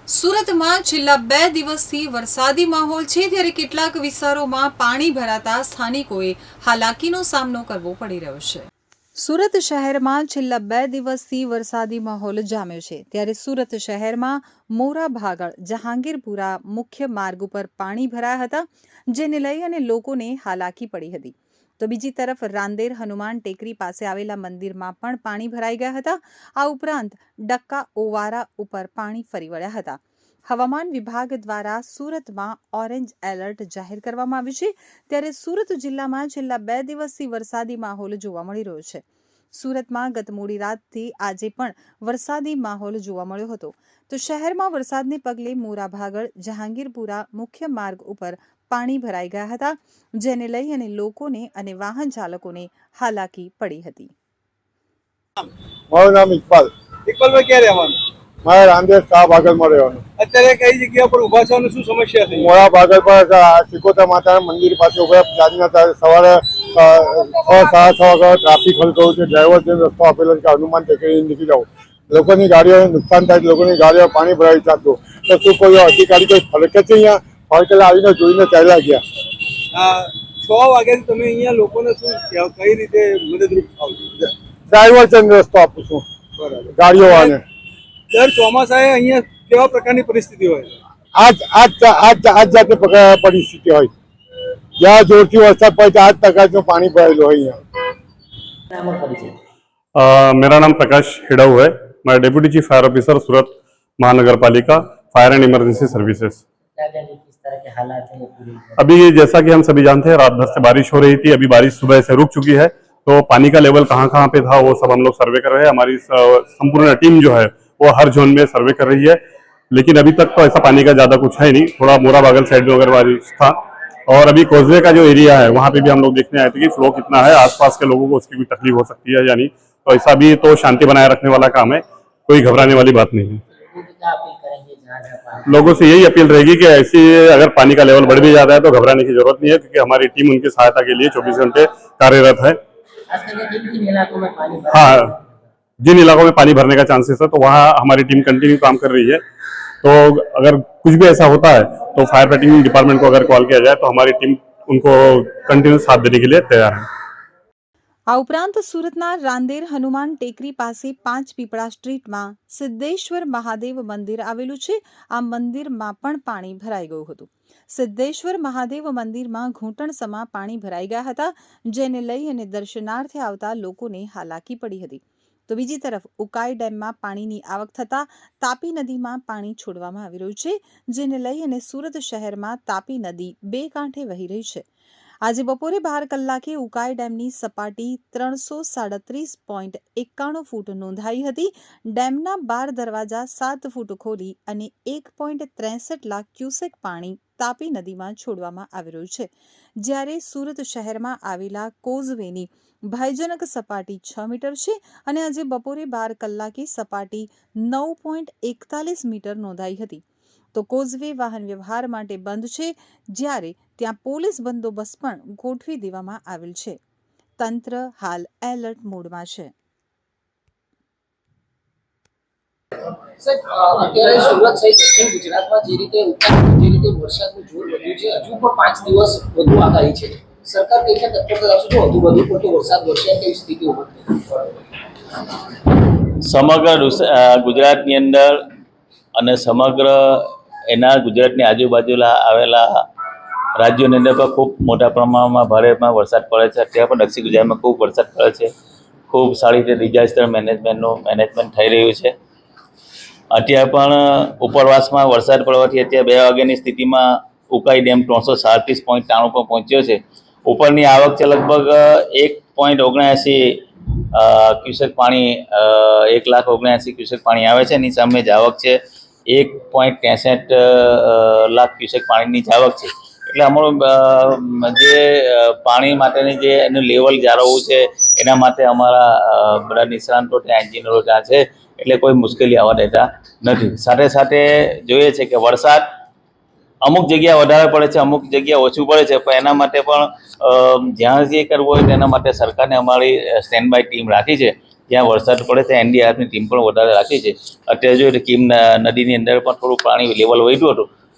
સુરતમાં છેલ્લા 2 દિવસથી વરસાદી માહોલ છે, ત્યારે કેટલાક વિસ્તારોમાં પાણી ભરાતા સ્થાનિકોએ હાલાકીનો સામનો કરવો પડી રહ્યો છે। સુરત શહેરમાં છેલ્લા 2 દિવસથી વરસાદી માહોલ જામ્યો છે, ત્યારે સુરત શહેરમાં મોરા ભાગળ જહાંગીરપુરા મુખ્ય માર્ગ ઉપર પાણી ભરાયા હતા, જેને લઈ અને લોકોને હાલાકી પડી હતી। તો બીજી તરફ રાંદેર હનુમાન ટેકરી પાસે આવેલા મંદિરમાં પણ પાણી ભરાઈ ગયા હતા। આ ઉપરાંત ડક્કા ઓવારા ઉપર પાણી ફરી વળ્યા હતા। હવામાન વિભાગ દ્વારા સુરતમાં ઓરેન્જ એલર્ટ જાહેર કરવામાં આવ્યું છે, ત્યારે સુરત જિલ્લામાં છેલ્લા 2 દિવસથી વરસાદી માહોલ જોવા મળી રહ્યો છે। સુરતમાં ગત મોડી રાતથી આજે પણ વરસાદી માહોલ જોવા મળ્યો હતો, તો શહેરમાં વરસાદને પગલે મોરા ભાગળ જહાંગીરપુરા મુખ્ય માર્ગ ઉપર પાણી ભરાઈ ગયા હતા, જેને લઈ અને લોકોને અને વાહન ચાલકોને હાલાકી પડી હતી। મારું નામ ઇકબાલ। ઇકબાલભાઈ ક્યાં રહેવાનું? મારે રાંદેર શાહ ભાગલમાં રહેવાનું। અત્યારે કઈ જગ્યા પર ઉભા છો અને શું સમસ્યા થઈ? મોરા ભાગલ પર સિકોતા માતાના મંદિર પાસે ઉભા આજના સવારે 6:30 વાગે ટ્રાફિક હલકું છે। ડ્રાઈવર જેમ રસ્તો આપેલો છે કે હનુમાન ટેકરી નીકળી જાઓ, લોકોની ગાડીઓને નુકસાન થાય, લોકોની ગાડીઓ પાણી ભરાઈ જતું, તો શું કોઈ અધિકારી કોઈ ફરકે છે? અહીંયા ફરકેલા આવીને જોઈને ચાલ્યા ગયા। 6 વાગ્યાથી તમે અહીંયા લોકોને શું કઈ રીતે મદદરૂપ થાવ છો? ડ્રાઈવર છે રસ્તો આપું છું બરાબર। ગાડીઓ વાળાને। દર ચોમાસાએ અહીંયા કેવા પ્રકારની પરિસ્થિતિ હોય? આજ જાતે પરિસ્થિતિ હોય, જ્યાં જોરથી વરસાદ પડે ત્યાં 8% પાણી ભરેલું હોય અહીંયા। मेरा नाम प्रकाश हिडाऊ है। मैं डेप्यूटी चीफ फायर ऑफिसर सूरत महानगर पालिका फायर एंड इमरजेंसी सर्विसेज। किस तरह के हालात हैं पूरी? अभी जैसा कि हम सभी जानते हैं, रात भर से बारिश हो रही थी। अभी बारिश सुबह से रुक चुकी है, तो पानी का लेवल कहाँ कहाँ पे था वो सब हम लोग सर्वे कर रहे हैं। हमारी संपूर्ण टीम जो है वो हर जोन में सर्वे कर रही है, लेकिन अभी तक तो ऐसा पानी का ज्यादा कुछ है नहीं। थोड़ा मोरा बागल साइड में अगर बारिश था, और अभी कोजवे का जो एरिया है वहाँ पे भी हम लोग देखने आए थे कि फ्लो कितना है, आसपास के लोगों को उसकी भी तकलीफ हो सकती है या नहीं। तो ऐसा भी तो शांति बनाए रखने वाला काम है, कोई घबराने वाली बात नहीं है। क्या अपील करेंगे जहाँ पानी? लोगों से यही अपील रहेगी कि ऐसी अगर पानी का लेवल बढ़ भी जाता है तो घबराने की जरूरत नहीं है, क्योंकि हमारी टीम उनकी सहायता के लिए 24 घंटे कार्यरत है। खास करके किन किन इलाकों में पानी भरा है? हाँ, जिन इलाकों में पानी भरने का चांसेस है तो वहाँ हमारी टीम कंटिन्यू काम कर रही है। तो अगर कुछ भी ऐसा होता है तो फायर फाइटिंग डिपार्टमेंट को अगर कॉल किया जाए तो हमारी टीम उनको कंटिन्यू साथ देने के लिए तैयार है। આ ઉપરાંત સુરતના રાંદેર હનુમાન ટેકરી પાસે 5 પીપળા સ્ટ્રીટમાં સિદ્ધેશ્વર મહાદેવ મંદિર આવેલું છે। આ મંદિરમાં પણ પાણી ભરાઈ ગયું હતું। સિદ્ધેશ્વર મહાદેવ મંદિરમાં ઘૂંટણસમા પાણી ભરાઈ ગયા હતા, જેને લઈ અને દર્શનાર્થે આવતા લોકોને હાલાકી પડી હતી। તો બીજી તરફ ઉકાઈ ડેમમાં પાણીની આવક થતા તાપી નદીમાં પાણી છોડવામાં આવી રહ્યું છે, જેને લઈ અને સુરત શહેરમાં તાપી નદી 2 કાંઠે વહી રહી છે। આજે બપોરે 12 કલાકે ઉકાઈ ડેમની સપાટી 337.91 ફૂટ નોંધાઈ હતી। ડેમના 12 દરવાજા 7 ફૂટ ખોલી અને 1.63 લાખ ક્યુસેક પાણી તાપી નદીમાં છોડવામાં આવી રહ્યું છે, જ્યારે સુરત શહેરમાં આવેલા કોઝવેની ભયજનક સપાટી 6 મીટર છે અને આજે બપોરે 12 કલાકે સપાટી 9.41 મીટર નોંધાઈ હતી। તો કોઝવે વાહન વ્યવહાર માટે બંધ છે, જ્યારે ત્યાં પોલીસ બંદોબસ્ત પણ ગોઠવી દેવામાં આવેલ છે। તંત્ર હાલ એલર્ટ મોડમાં છે। અત્યારે સુરત સહિત દક્ષિણ ગુજરાતમાં જે રીતે વરસાદનું જોર વધ્યું છે, હજુ પણ 5 દિવસ વધુ આગાહી છે। સરકાર કઈ રીતે તત્પરતા દાખવશે જો વધુ પડતો વરસાદ વરસે કેવી સ્થિતિ ઉભી થાય? સમગ્ર ગુજરાતની અંદર અને સમગ્ર એના ગુજરાતની આજુબાજુના આવેલા રાજ્યોની અંદર પણ ખૂબ મોટા પ્રમાણમાં ભારેમાં વરસાદ પડે છે। અત્યારે પણ દક્ષિણ ગુજરાતમાં ખૂબ વરસાદ પડે છે। ખૂબ સારી રીતે ડિઝાસ્ટર મેનેજમેન્ટ થઈ રહ્યું છે। અત્યારે પણ ઉપરવાસમાં વરસાદ પડવાથી અત્યારે 2 વાગ્યાની સ્થિતિમાં ઉકાઈ ડેમ 337.93 પર પહોંચ્યો છે। ઉપરની આવક છે લગભગ 1.79 ક્યુસેક પાણી 1,79,000 ક્યુસેક પાણી આવે છે। એની સામે જ આવક છે 1.63 લાખ ક્યુસેક પાણીની જ આવક છે। એટલે અમારું જે પાણી માટેની જે એનું લેવલ જાળવવું છે એના માટે અમારા બધા નિષ્ણાંતો ત્યાં એન્જિનિયરો ત્યાં છે, એટલે કોઈ મુશ્કેલી આવવા દેતા નથી। સાથે સાથે જોઈએ છે કે વરસાદ અમુક જગ્યા વધારે પડે છે, અમુક જગ્યા ઓછું પડે છે, પણ એના માટે પણ જ્યાં જે કરવું હોય તેના માટે સરકારને અમારી સ્ટેન્ડ બાય ટીમ રાખી છે। જ્યાં વરસાદ પડે ત્યાં NDRFની ટીમ પણ વધારે રાખી છે. અત્યારે જો કીમ નદીની અંદર પણ થોડું પાણી લેવલ વધ્યું હતું